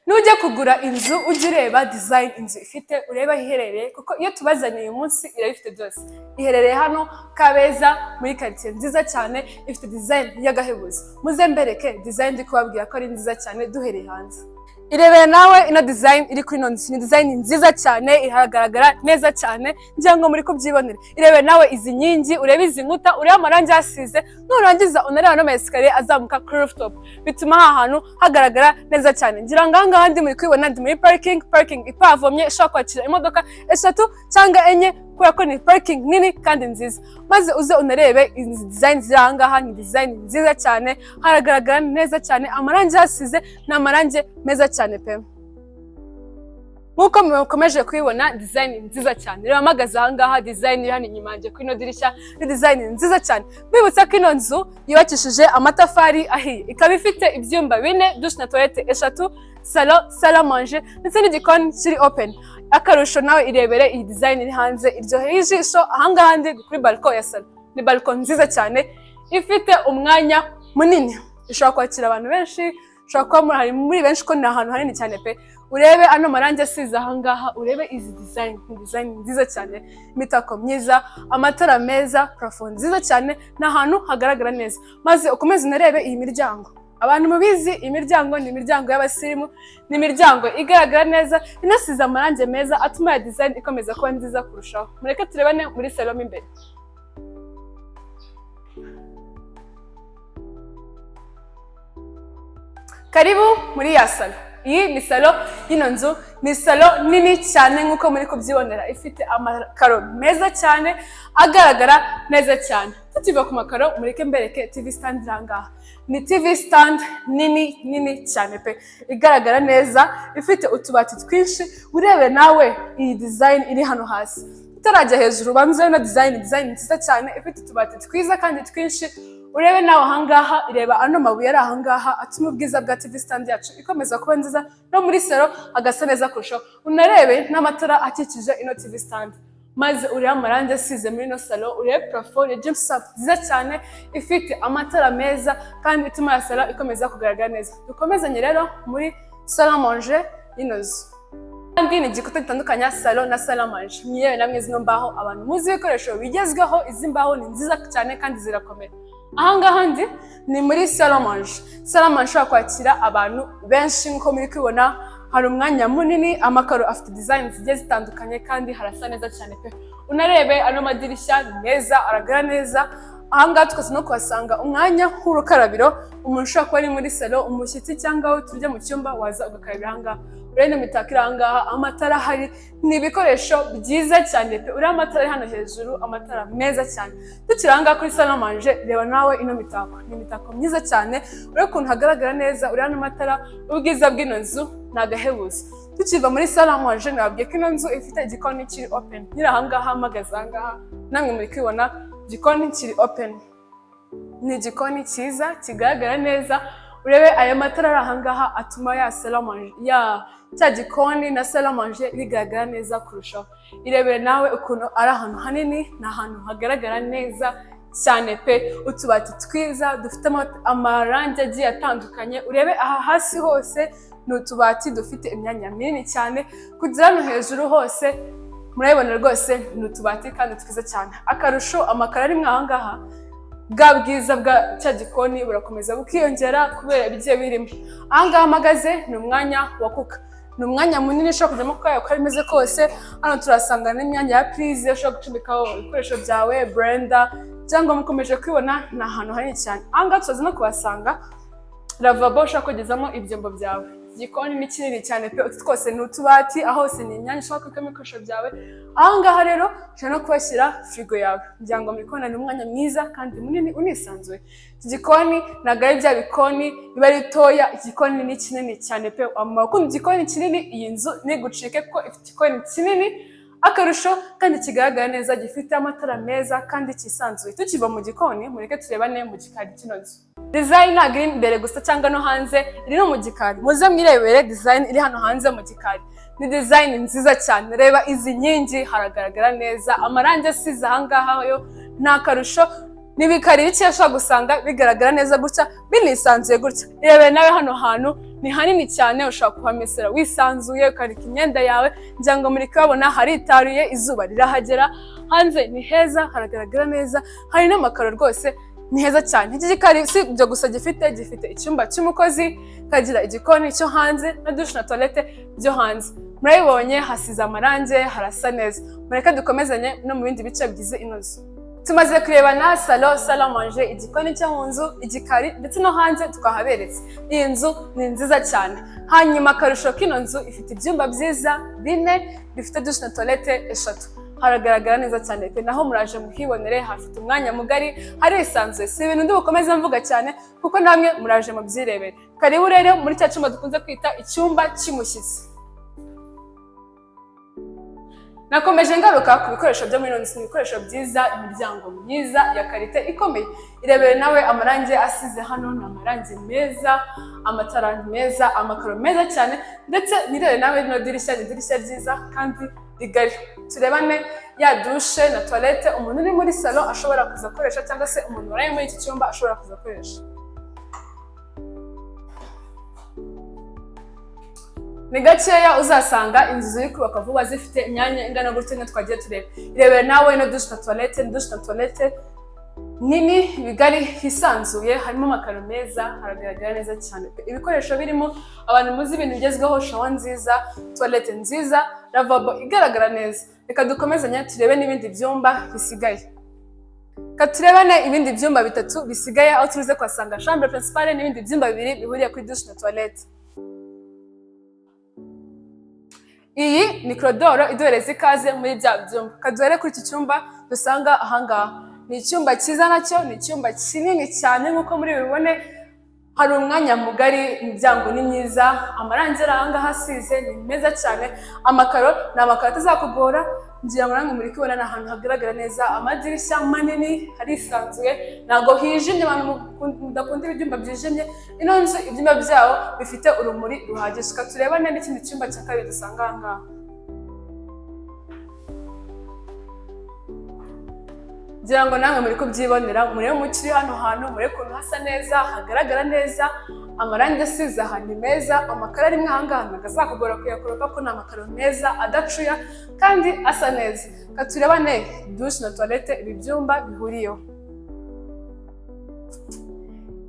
Nujya kugura inzu ujye ureba design inzu ifite, ureba iherereye, kuko iyo tubazaniye uyu munsi irabifite byose. Iherereye hano Kabeza muri quartier nziza cyane, ifite design y'agahebuzo. Muze mbereke design ndi kubabwira ko ari nziza cyane duhereye hanze. Irebere nawe ino design iri kuri ino nzu, ni design nziza cyane, iragaragara neza cyane, ngira ngo muri kubyibonera. Irebere nawe izi nkingi, urebe izi nkuta, urebe amarangi asize, nurangiza unareba no maesikariye azamuka kuri rooftop, bituma aha hantu hagaragara neza cyane. Ngira ngo ahangaha ndi muri kwibona ndi muri parking ipavomye, ishobora kwakira imodoka 3 cyangwa 4 kubera ko ni parking nini kandi nziza. Maze uze unarebe izi design ziri ahangaha, ni design nziza cyane, haragaragara neza cyane, amarangi hasize ni amarangi meza cyane pe. Nkuko mukomeje kubibona design nziza cyane, reba mpagaze ahangaha, design iri hano inyuma yanjye kuri ino dirishya ni design nziza cyane. Mwibutsa ko ino nzu yubakishije amatafari ahiye, ikaba ifite ibyumba 4, douche na toilette 3, salon, salle à manger ndetse n'igikoni kiri open. Akarusho nawe irebere iyi design iri hanze, iryoheye ijisho. Ahangaha ndi kuri balcon ya salon, ni balcon nziza cyane ifite umwanya munini, ishobora kwakira abantu benshi, ishobora kuba hari muri benshi ko ni ahantu hanini cyane pe. Urebe ano marangi asize ahangaha, urebe izi design, ni design nziza cyane, imitako myiza, amatara meza, plafond nziza cyane, ni ahantu hagaragara neza. Maze ukomeze unarebe iyi miryango. Abantu mubizi imiryango ni imiryango y'abasirimu, ni imiryango igaragara neza, inasize amarangi meza atuma ya design ikomeza kuba nziza kurushaho. Mureke turebane muri salon imbere. Karibu muri ya salon. Iyi ni salon y'ino nzu, ni salon nini cyane nkuko muri kubyibonera, ifite amakaro meza cyane agaragara neza cyane. Tukiva ku makaro mureke mbereke TV stand irangaha. Ni TV stand nini cyane pe, igaragara neza, ifite utubati twinshi. Urebe nawe iyi design iri hano hasi, utarajya hejuru banze na design nziza cyane, ifite utubati twiza kandi twinshi. Urebe nawe ahangaha, ireba ano mabuye ari ahangaha atuma ubwiza bwa TV stand yacu ikomeza kuba nziza, no muri salon agasa neza kurushaho. Unarebe n'amatara akikije ino TV stand. Maze urebe amarangi asize muri ino salon, urebe plafond ya gypsum nziza cyane, ifite amatara meza kandi ituma ya salon ikomeza kugaragara neza. Dukomezanye rero muri salle à manger y'ino nzu. Kandi ni igikuta gitandukanya salon na salle à manger. Mwiyewe namwe zino mbaho, abantu muzi ibikoresho bigezweho, izi mbaho ni nziza cyane kandi zirakomera. Ahangaha ndi ni muri salle à manger. Salle à manger ishobora kwakira abantu benshi nkuko muri kwibona, hari umwanya munini, amakaro afite design zigiye zitandukanye kandi harasa neza cyane pe. Unarebe ano madirishya meza, aragara neza. Ahangaha tukaza no kuhasanga umwanya w'urukarabiro, umuntu ushobora kuba ari muri salon, umushyitsi cyangwa aho turya mu cyumba waza ugakarabira ahangaha. Urebe imitako iri ahangaha, amatara hari, ni ibikoresho byiza cyane pe. Uriya amatara ari hano hejuru, amatara meza cyane. Tukiri ahangaha kuri salle à manger, reba nawe ino mitako, ni imitako myiza cyane. Urebe ukuntu hagaragara neza, uriya n'amatara, ubwiza bw'ino nzu ni agahebuzo. Tukiva muri salle à manger, nababwiye ko ino nzu ifite igikoni kiri open. Nyiri ahangaha mpagaze ahangaha, namwe muri kwibona igikoni kiri open. Ni igikoni cyiza kigaragara neza. Urebe aya matara ari ahangaha atuma ya salle à manger, cya gikoni na salle à manger bigaragara neza kurushaho. Irebere nawe ukuntu ari ahantu hanini, ni ahantu hagaragara neza cyane pe. Utubati twiza dufite amarangi agiye atandukanye. Urebe aha hasi hose ni utubati dufite imyanya minini cyane, kugera hano hejuru hose murabibona rwose ni utubati kandi twiza cyane. Akarusho amakaro ari mwahangaha, bwa bwiza bwa cya gikoni burakomeza bukiyongera kubera bigiye birimo. Ahangaha mpagaze ni umwanya wa kuka, ni umwanya munini ushobora kujyamo kuko uko bimeze kose. Hano turasanga n'imyanya ya prise ushobora gucumbikaho ibikoresho byawe, blender cyangwa mukomeje kwibona ni ahantu hanini cyane. Ahangaha tuzaza no kuhasanga lavabo ushobora kugezamo ibyombo byawe. Igikoni ni kinini cyane pe, utu twose ni utubati, aho hose ni imyanya ushobora kubikamo ibikoresho byawe. Ahangaha rero ushobora no kuhashyira frigo yawe, kugira ngo muri kubona ni umwanya mwiza kandi munini unisanzuye. Iki gikoni ntabwo ari bya bikoni biba ari bitoya, igikoni ni kinini cyane pe. Ukunda igikoni kinini, iyi nzu ntigucike kuko ifite igikoni kinini, akarusho kandi kigaragara neza, gifite amatara meza kandi kisanzuye. Tukiva mu gikoni, mureke turebane mu gikari kino nzu. Design ntabwo iri imbere gusa cyangwa no hanze, iri no mu gikari. Muze mwirebere design iri hano hanze mu gikari. Ni design nziza cyane. Reba izi nkingi, haragaragara neza, amarangi asize ahangaha yo ni akarusho. n'ibikari bike ushobora gusanga bigaragara neza gutya binisanzuye gutya. Irebere nawe hano hantu ni hanini cyane, ushobora kuhamesera wisanzuye ukanika imyenda yawe, ngira ngo muri kubabona haritaruye, izuba rirahagera, hanze ni heza haragaragara neza, hari n'amakaro rwose ni heza cyane. Iki gikari si ibyo gusa gifite icyumba cy'umukozi, kagira igikoni cyo hanze na douche na toilette byo hanze. Murabibonye hasize amarange, harasa neza. Mureke dukomezanye no mu bindi bice bigize ino nzu. Tumaze kurebana salon, salle à manger, igikoni cyo mu nzu, igikari ndetse no hanze twahaberetse. Iyi nzu ni nziza cyane. Hanyuma akarusho k'ino nzu ifite ibyumba byiza 4 bifite douche na toilette 3. Haragaragara neza cyane pe, naho muraje muhibonere, hafite umwanya mugari, harisanzuye. Si ibintu ndi bukomeze mvuga cyane kuko namwe muraje mu byirebere. Karibu rero muri cya cyumba dukunze kwita icyumba cy'umushyitsi. Nakomeje ngaruka ku bikoresho byo muri ino nzu, ibikoresho byiza, imiryango myiza ya karite ikomeye. Irebere nawe amarange asize hano ni amarange meza, amatara meza, amakaro meza cyane, ndetse nirebe nawe rino dirishya ni idirishya ryiza kandi rigari. Turebane ya douche na toilette umuntu uri muri salon ashobora kuza akoresha, cyangwa se umuntu waraye muri iki cyumba ashobora kuza akoresha. Ni gakeya uzasanga inzu ziri kubaka vuba zifite imyanya ingana gutya nka twagiye tureba. Irebere nawe ino douche na toilette nini, bigari, hisanzuye, harimo amakaro meza, haragaragara neza cyane. Ibikoresho birimo abantu muzi ibintu bigezweho, shower nziza, toilette nziza, lavabo igaragara neza. Reka dukomezanye turebe n'ibindi byumba bisigaye. Turebane ibindi byumba 3 bisigaye, aho turuze kwasanga chambre principale n'ibindi byumba 2 bihuriye kuri douche na toilette. Iyi ni koridoro iduhereza ikaze muri bya byumba. Kaduhere kuri iki cyumba dusanga ahangaha. Ni icyumba cyiza, nacyo ni icyumba kinini cyane nk'uko muri bibone, hari umwanya mugari, imiryango ni myiza, amarangi ahangaha asize ni meza cyane, amakaro ni amakaro atazakugora, ngira ngo namwe muri kubona ni ahantu hagaragara neza, amadirishya manini, harisanzuye, ntabwo hijimye, abantu mudakunda ibyumba byijimye. Ino nzu ibyumba byawo bifite urumuri ruhagije. Turebane n'ikindi cyumba cya kabiri dusanga ahangaha. Ngira ngo namwe muri kubyibonera, murebe mukiri hano hantu, murebe ukuntu hasa neza, hagaragara neza, amarangi asize aha ni meza, amakaro arimo ahangaha ntabwo azakugora kuyakoropa ko ni amakaro meza adacuya kandi asa neza. Turebane douche na toilette ibi byumba bihuriyeho.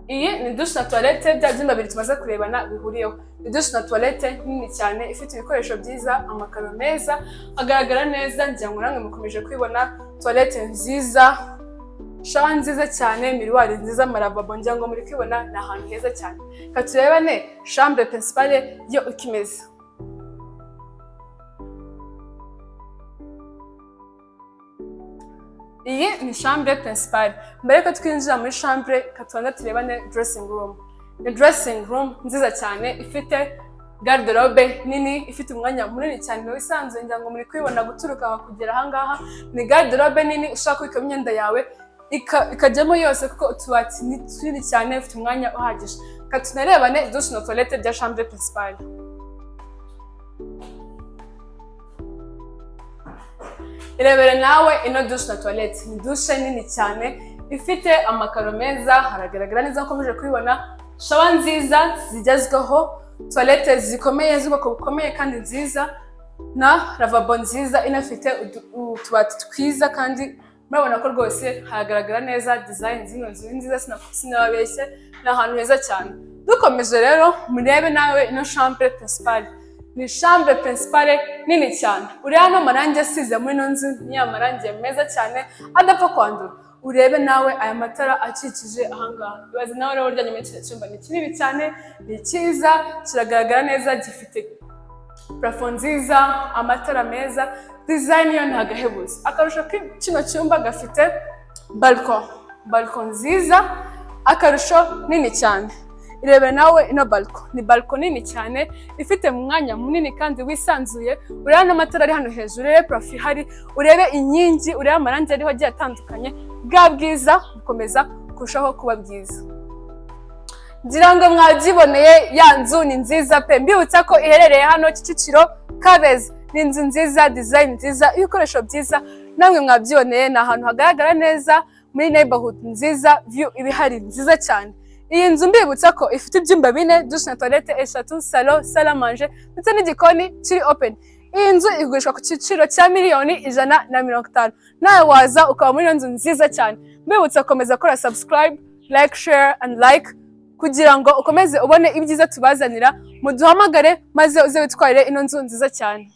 Iyi ni douche na toilette, bya byumba 2 tumaze kurebana bihuriyeho. Ni douche na toilette nini cyane, ifite ibikoresho byiza, amakaro meza, agaragara neza. Ngira ngo namwe mukomeje kwibona, toilette nziza, shower nziza cyane, miroir nziza, maravabo, ngira ngo muri kwibona ni ahantu heza cyane. Turebane chambre principale yo ukimeze. Iyi ni chambre principale. Mbere ko twinjira muri chambre, katubona turebane dressing room. Ni dressing room nziza cyane, ifite garderobe nini, ifite umwanya munini cyane wisanzuye. Ngira ngo muri kwibona guturuka aho kugera ahangaha. Ni garderobe nini ushaka kubika imyenda yawe ikajyamo yose, kuko utubati ni tunini cyane, ufite umwanya uhagije. Tunarebane douche na toilette bya chambre principale. Irebere nawe ino douche na toilette. Ni douche nini cyane, ifite amakaro meza, haragaragara neza ukomeje kubibona, shower nziza zigezweho, toilette zikomeye z'ubwoko bukomeye kandi nziza, na lavabo nziza inafite utubati twiza, kandi murabona ko rwose haragaragara neza. Design zino nzu nziza, sinababeshye, ni ahantu heza cyane. Dukomeje rero murebe nawe ino chambre principale. Ni chambre principale nini cyane. Uri hano amarangi asize muri ino nzu ni amarangi meza cyane adapfa kwandura. Urebe nawe aya matara akikije ahangaha. Ibaze nawe rero uryamye muri iki cyumba, ni kinini cyane, ni cyiza, kiragaragara neza, gifite plafond nziza, amatara meza, design yo ntagahebuza. Akarusho kino cyumba gafite balcon nziza, akarusho nini cyane. Irebere nawe ino balcon. Ni balcon nini cyane, ifite umwanya munini kandi wisanzuye. Urebe n'amatara ari hano hejuru, urebe plafond ihari, urebe inkingi, urebe amarangi ariho agiye atandukanye. Bwa bwiza bukomeza kurushaho kuba bwiza. Ngira ngo mwabyiboneye, ya nzu ni nziza pe. Mbibutsa ko iherereye hano Kicukiro Kabeza. Ni inzu nziza, design nziza, ibikoresho byiza, namwe mwabyiboneye, ni ahantu hagaragara neza, muri neighborhood nziza, view ibihari nziza cyane. Iyi nzu mbibutsa ko ifite ibyumba 4, douche na toilette 3, salon, salle à manger ndetse n'igikoni kiri open. Iyi nzu igurishwa ku giciro cya $150,000. Nawe waza ukaba muri iyo nzu nziza cyane. Mbibutsa komeza kora subscribe, like, share and like kugira ngo ukomeze ubone ibyiza tubazanira. Muduhamagare maze uze witwarire ino nzu nziza cyane.